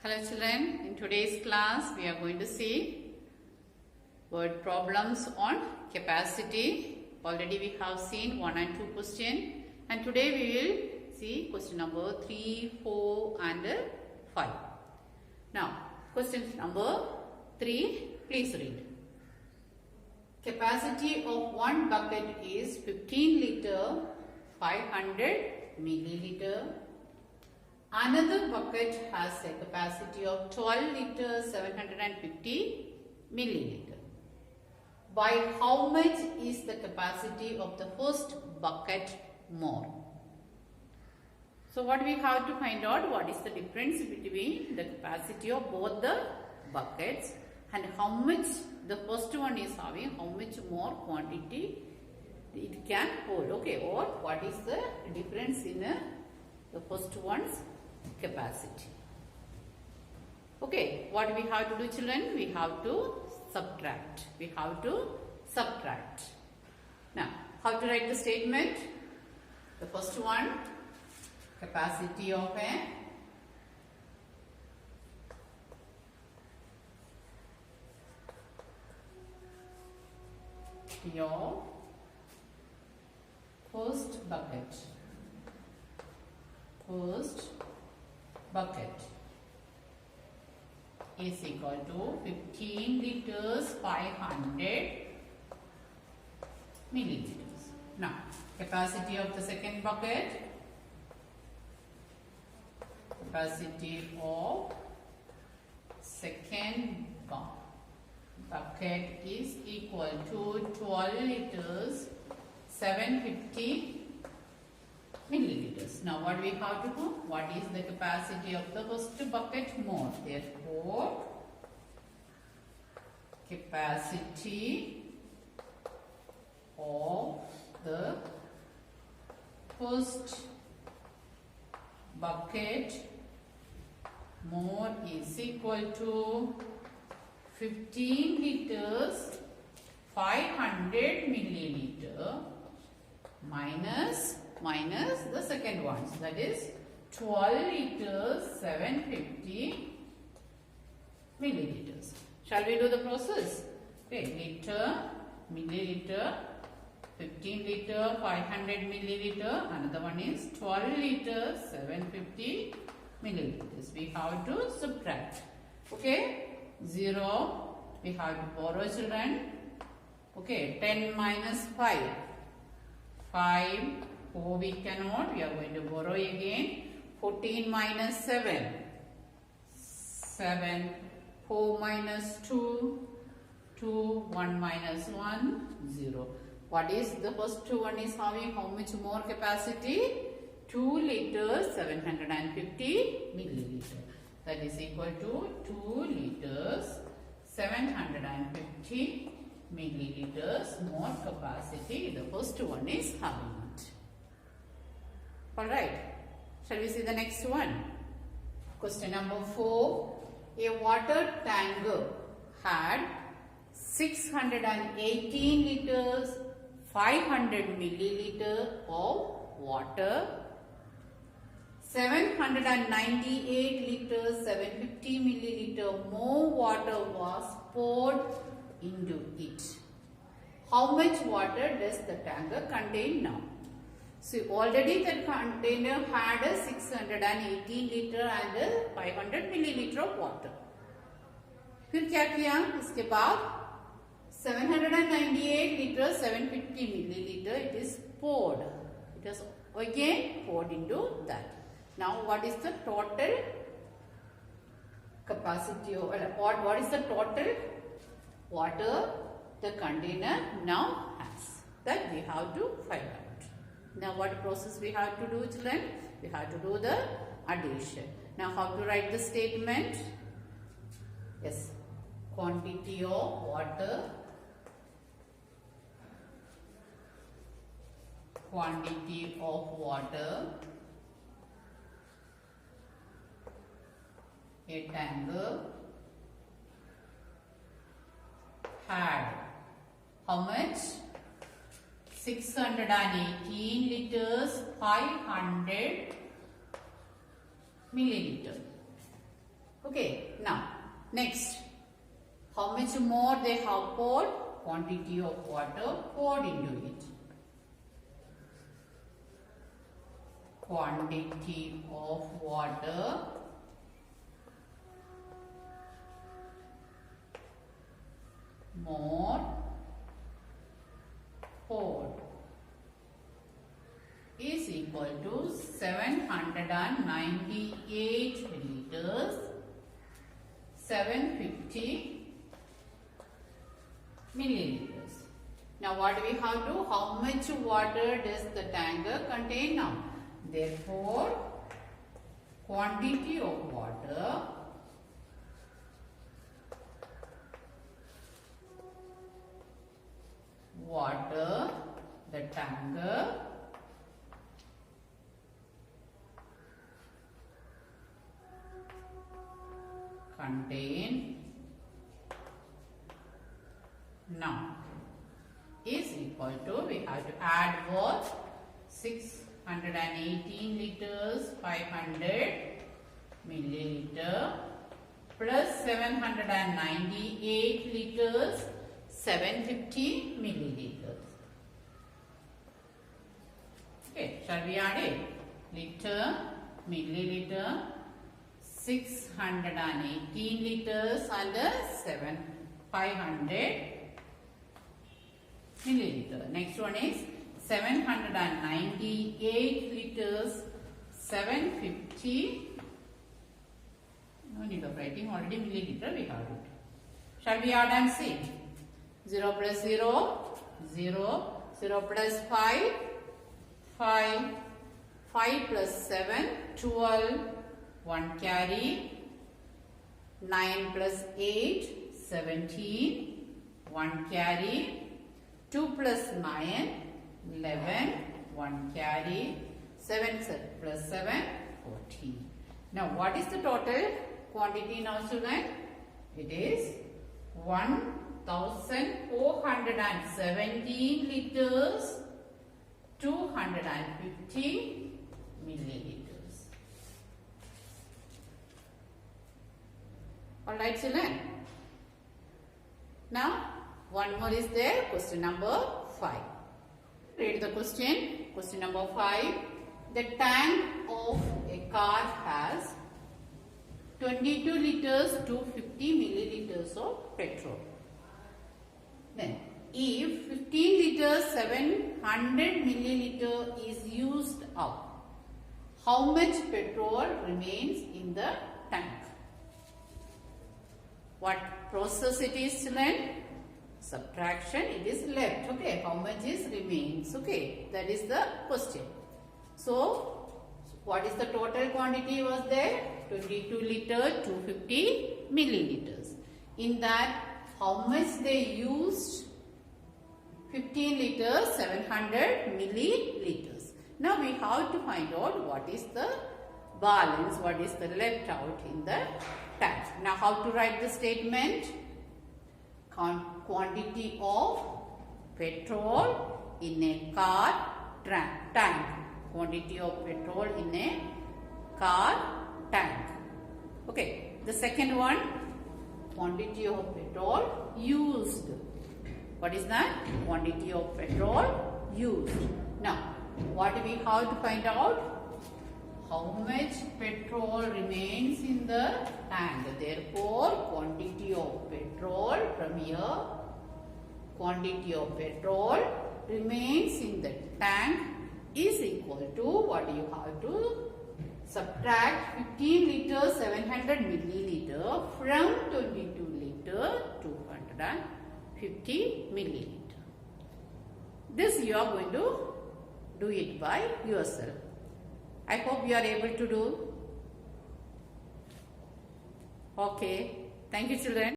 Hello children, in today's class we are going to see word problems on capacity. Already we have seen 1 and 2 question, and today we will see question number 3, 4 and 5. Now question number 3, please read. Capacity of one bucket is 15 liter 500 milliliter. Another bucket has a capacity of 12 liters 750 milliliter. By how much is the capacity of the first bucket more? So what we have to find out, what is the difference between the capacity of both the buckets and how much the first one is having, how much more quantity it can hold, okay, or what is the difference in the first one's capacity. Okay, what we have to do children? We have to subtract. Now, how to write the statement? The first one, capacity of your first bucket is equal to 15 liters 500 milliliters. Now, capacity of the second bucket, bucket is equal to 12 liters 750 milliliters. Now what we have to do? What is the capacity of the first bucket more? Therefore, capacity of the first bucket more is equal to 15 liters 500 milliliter minus the second one, so that is 12 liters 750 milliliters. Shall we do the process? Okay, liter, milliliter, 15 liter 500 milliliter, another one is 12 liters 750 milliliters. We have to subtract. Okay, 0, we have to borrow children. Okay, 10 minus 5, 5, 4 we cannot, we are going to borrow again. 14 minus 7, 7, 4 minus 2, 2, 1 minus 1, 0. What is the first one is having how much more capacity? 2 liters 750 milliliter. That is equal to 2 liters 750 milliliters more capacity. The first one is having it. Alright, shall we see the next one? Question number 4. A water tanker had 618 liters 500 milliliter of water, 798 liters 750 milliliter more water was poured into it. How much water does the tanker contain now? So already the container had a 618 liter and 500 milliliter of water. फिर क्या किया? इसके बाद 798 liter 750 milliliter it is poured. It is again poured into that. Now what is the total capacity or what is the total water the container now has? That we have to find out. Now what process we have to do children? We have to do the addition. Now how to write the statement? Yes, quantity of water, a tanker had how much? 618 liters 500 milliliter. Okay, now next, how much more they have poured? Quantity of water poured into it. Quantity of water more poured is equal to 798 liters, 750 milliliters. Now what we have to, how much water does the tanker contain now? Therefore, quantity of water the tanker contain now is equal to, we have to add what? 618 liters 500 milliliter plus 798 liters 750 milliliters. Okay, shall we add it? Liter, milliliter, 618 liters and 500 milliliter. Next one is 798 liters, 750. No need of writing, already milliliter we have it. Shall we add and see? 0 plus 0, 0, 0 plus 5, 5, 5 plus 7, 12, 1 carry, 9 plus 8, 17, 1 carry, 2 plus 9, 11, 1 carry, 7 plus 7, 14. Now what is the total quantity now, children? It is 1417 liters, 250 milliliters. Alright, children. Now, one more is there, question number 5. Read the question. Question number 5. The tank of a car has 22 liters to 50 milliliters of petrol. Then, if 15 liters 700 milliliter is used up, how much petrol remains in the tank? What process it is, children? Subtraction, it is left. Okay, how much is remains? Okay, that is the question. So, what is the total quantity was there? 22 liter, 250 milliliters. In that, how much they used? 15 liters, 700 milliliters. Now we have to find out what is the balance, what is the left out in the tank. Now how to write the statement? Quantity of petrol in a car tank. Quantity of petrol in a car tank. Okay. The second one, quantity of petrol used. What is that? Quantity of petrol used. Now, what do we have to find out? How much petrol remains in the tank. Therefore, quantity of petrol from here, quantity of petrol remains in the tank is equal to, what do you have to? Subtract 15 liters 700 milliliter from 22 liter 250 milliliter. This you are going to do it by yourself. I hope you are able to do. Okay. Thank you, children.